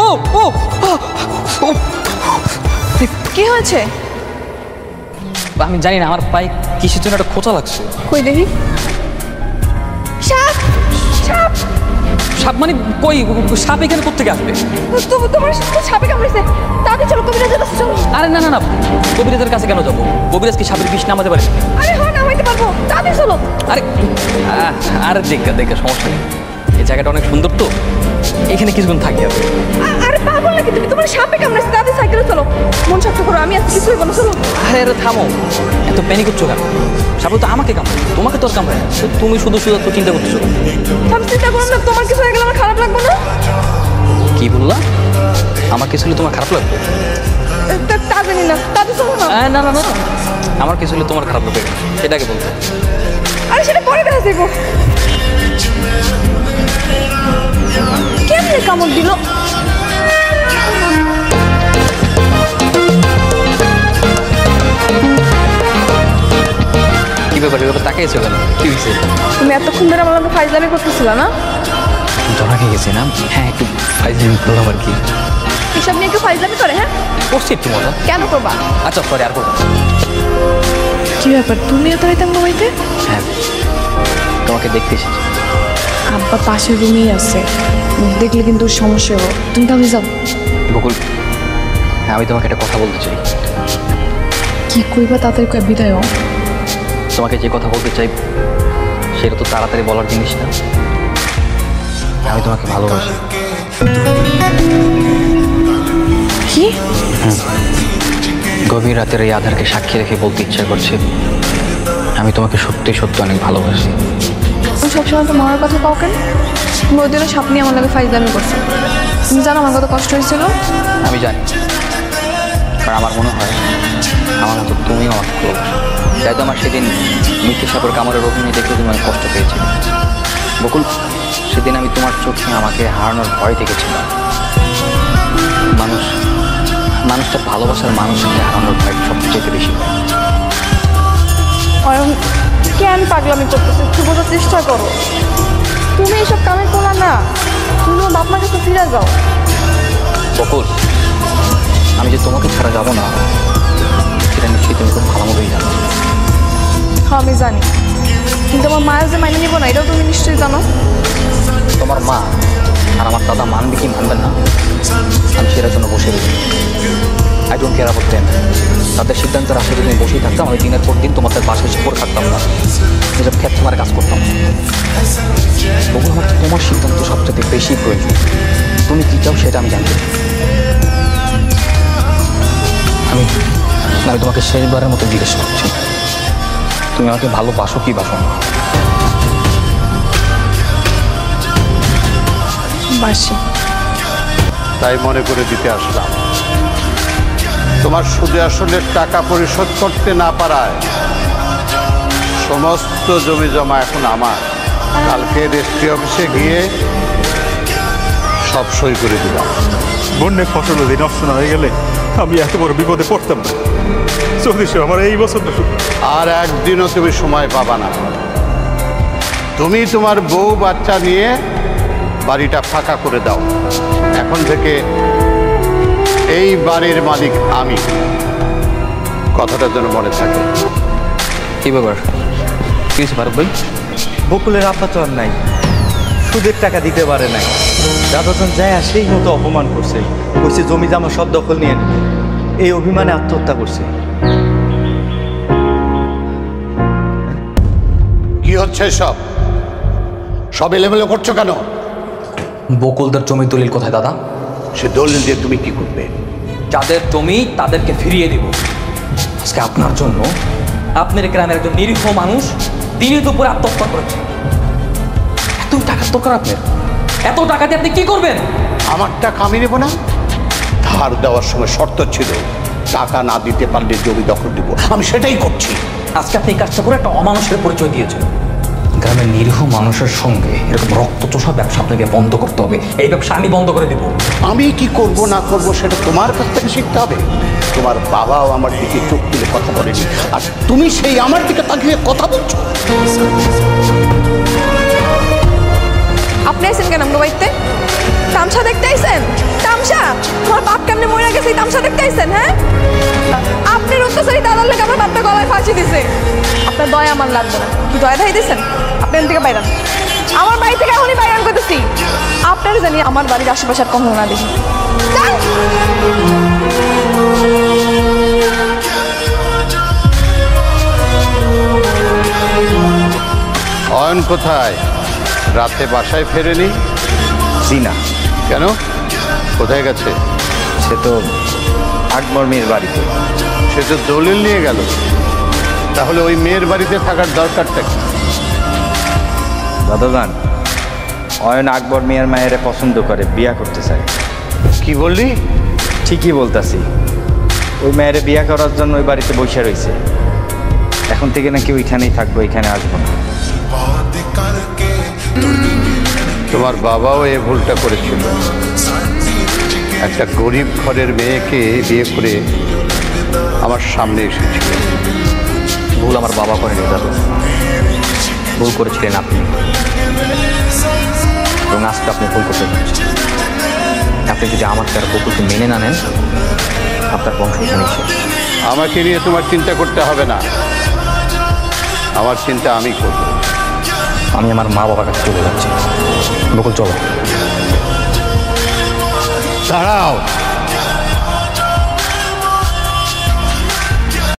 ও ও ও কি হয়েছে? আমি জানি না, আমার পায়ে কিসের জন্য একটা খোঁচা লাগছে। কই দেখি। সাপ সাপ সাপ মানে কই? সাপ এখানে কোত্থেকে আসবে? তোমার সাপে কামড়েছে, তাড়াতাড়ি চলো কবিরাজের কাছে চলো। আরে না না না, কবিরাজের কাছে কেন যাবো? কবিরাজ কি সাপের বিষ নামাতে পারে? আরে হ্যাঁ নামাইতে পারবো, তাড়াতাড়ি চলো। আরে আরে দেখা সমস্যা নেই, এই জায়গাটা অনেক সুন্দর তো, এখানে কিছুক্ষণ থাকি হবে। আরে পাগল নাকি তুমি? তোমার সাপে কামড়েছে, তাড়াতাড়ি সাইকেলে চলো। মন শক্ত করো, আমি আজকে কিছুই বলো, চলো। আরে আরে থামো, এত প্যানিক করছো কেন? সাপ তো আমাকে কামড়ায়, তোমাকে তো আর কামড়ায়। তুমি শুধু শুধু তো চিন্তা করতেছো। আমি চিন্তা করলাম না, তোমার কিছু হয়ে গেলে আমার খারাপ লাগবে না? কি বললা? আমার কিছু হলে তোমার খারাপ লাগবে? তা জানি না, তাড়াতাড়ি চলো না। না না না, আমার কিছু হলে তোমার খারাপ লাগবে সেটাকে বলতো। আরে সেটা পরে দেখা যাবো। কেমনে কামড় দিল? কি ব্যাপার? এভাবে তাকিয়েছো কেন? কি হয়েছে? তুমি এতক্ষণ ধরে আমার লগে ফাইজলামি করতেছিল না? ধরা খেয়ে গেছি না? হ্যাঁ, একটু ফাইজলামি করলাম আর কি। এসব নিয়ে কেউ ফাইজলামি করে? হ্যাঁ করছি একটু মজা। কেন করবা? আচ্ছা সরি, আর করবো। কি ব্যাপার, তুমি এত রাইতে আমার বাড়িতে? হ্যাঁ, তোমাকে দেখতে এসেছি। আব্বা পাশের রুমেই আছে, দেখলে কিন্তু সমস্যা হবে। তুমি তাহলে যাও। বকুল, হ্যাঁ আমি তোমাকে একটা কথা বলতে চাই। কি কইবা? তাড়াতাড়ি কই, বিদায় হও। তোমাকে যে কথা বলতে চাই সেটা তো তাড়াতাড়ি বলার জিনিস না। আমি তোমাকে ভালোবাসি। কি? গভীর রাতের এই আধারকে সাক্ষী রেখে বলতে ইচ্ছা করছে আমি তোমাকে সত্যি সত্যি অনেক ভালোবাসি। তুমি সবসময় তো মার কথা পাও কেন? তুমি ওই দিনও সাপ নিয়ে আমার লাগে ফাইজলামি করছো। তুমি জানো আমার কত কষ্ট হয়েছিল? আমি জানি, কারণ আমার মনে হয় আমার মতো তুমিও আমাকে ভালোবাসো। তাই তো আমার সেদিন মৃত্যু সাপের কামড়ের অভিনয় দেখে তুমি অনেক কষ্ট পেয়েছিলে। বকুল, সেদিন আমি তোমার চোখে আমাকে হারানোর ভয় দেখেছিলাম। মানুষটা ভালোবাসার মানুষকে হারানোর ভয় সবচেয়ে বেশি। কেন পাগলামি করতেছো? একটু বোঝার চেষ্টা করো। তুমি এসব কামে করো না, তুমি তোমার বাপ মার কাছে ফিরে যাও। বকুল, আমি যে তোমাকে ছাড়া যাবো না সেটা নিশ্চয়ই তুমি খুব ভালো মতোই জানো। হ্যাঁ আমি জানি, কিন্তু আমার মায়ের যে মাইনে নিব না এটাও তুমি নিশ্চয়ই জানো। তোমার মা আর আমার দাদা মানবে কি মানবেন না আমি সেটার জন্য বসে রয়েছি। I don't care about them. তাদের সিদ্ধান্তের আশা যদি আমি বসেই থাকতাম, আমি দিনের পর দিন তোমাদের বাসায় এসে পড়ে থাকতাম না, নিজের ক্ষেত তোমার কাজ করতাম। তবু আমার তোমার সিদ্ধান্ত সবচেয়ে বেশি প্রয়োজন। তুমি কী চাও সেটা আমি জানতে চাই। আমি তোমাকে শেষবারের মতো জিজ্ঞেস করছি, তুমি আমাকে ভালোবাসো কি বাসো না? বাসি। তাই মনে করে দিতে আসলাম। তোমার সুদে আসলের টাকা পরিশোধ করতে না পারায় সমস্ত জমি জমা এখন আমার। কালকে রেজিস্ট্রি অফিসে গিয়ে সব সই করে দিলাম। বন্যে ফসল যদি নষ্ট না হয়ে গেলে আমি এত বড় বিপদে পড়তাম না। চৌধুরী আমার এই বছর আর একদিনও তুমি সময় পাবা না। তুমি তোমার বউ বাচ্চা নিয়ে বাড়িটা ফাঁকা করে দাও। এখন থেকে এই বাড়ির মালিক আমি, কথাটা যেন মনে থাকে। কি ব্যাপার? কি হয়েছে ফারুক ভাই? বকুলের আব্বা তো আর নাই, সুদের টাকা দিতে পারে নাই। দাদাজন যায় সেই মতো অপমান করছে, কইছে জমি জামা সব দখল নিয়ে নেবে। এই অভিমানে আত্মহত্যা করছে। কি হচ্ছে সব? সব এলোমেলো করছো কেন? বকুলদার জমির দলিল কোথায় দাদা? সে দলিল দিয়ে তুমি কি করবে? যাদের জমি তাদেরকে ফিরিয়ে দেব। আজকে আপনার জন্য আপনার গ্রামের একজন নিরীহ মানুষ দিনের দুপুরে আত্মহত্যা করেছে। এত টাকা দরকার আপনার? এত টাকা দিয়ে আপনি কি করবেন? আমার টাকা আমি নেব না। ধার দেওয়ার সময় শর্ত ছিল টাকা না দিতে পারলে জমি দখল দিব। আমি সেটাই করছি। আজকে আপনি এই কাজটা করে একটা অমানুষের পরিচয় দিয়েছেন। গ্রামের নিরীহ মানুষের সঙ্গে এরকম রক্তচোষা ব্যবসা আপনাকে বন্ধ করতে হবে। এই ব্যবসা আমি বন্ধ করে দেব। আমি কি করব না করব সেটা তোমার কাছ থেকে শিখতে হবে। তোমার বাবাও আমার দিকে চোখ তুলে কথা বলেনি, আর তুমি সেই আমার দিকে তাকিয়ে কথা বলছো। আপনি আইসেন কেন আমার বাড়িতে? তামসা দেখতে আইসেন? তামসা? তোমার বাপ কেমনে মরে গেছে এই তামসা দেখতে আইছেন? হ্যাঁ, আপনার অত্যাচারী দাদার লেগে আমার বাপটা গলায় ফাঁসি দিছে। আপনার দয়া আমার লাগবে না। কি দয়া ধাই দিয়েছেন? আপনি এখান থেকে বাইরান, আমার বাড়ি থেকে এখনই বাইরান করতেছি। আপনারা জানি আমার বাড়ির আশেপাশে আর কখনো না দেখি। যান। অয়ন কোথায়? রাতে বাসায় ফেরেনি? জি না, কেন? কোথায় গেছে? সে তো আকবর মেয়ের বাড়িতে। সে তো দলিল নিয়ে গেল, তাহলে ওই মেয়ের বাড়িতে থাকার দরকারটা কি? দাদাজান, অয়ন আকবর মেয়ের মায়ের পছন্দ করে, বিয়া করতে চায়। কি বললি? ঠিকই বলতাছি, ওই মেয়ের বিয়া করার জন্য ওই বাড়িতে বসে রয়েছে। এখন থেকে নাকি ওইখানেই থাকবো, এখানে আসবো না। তোমার বাবাও এ ভুলটা করেছিল, একটা গরিব ঘরের মেয়েকে বিয়ে করে আমার সামনে এসেছিল। ভুল আমার বাবা করেনি দাদু, ভুল করেছিলেন আপনি। এবং আজকে আপনি ভুল করতে পারছেন। আপনি যদি আমার তার বকুলকে মেনে না নেন, আপনার বংশ এখানে শেষ। আমাকে নিয়ে তোমার চিন্তা করতে হবে না, আমার চিন্তা আমি করব। আমি আমার মা বাবার কাছে চলে যাচ্ছি। বকুল চলো। দাঁড়াও।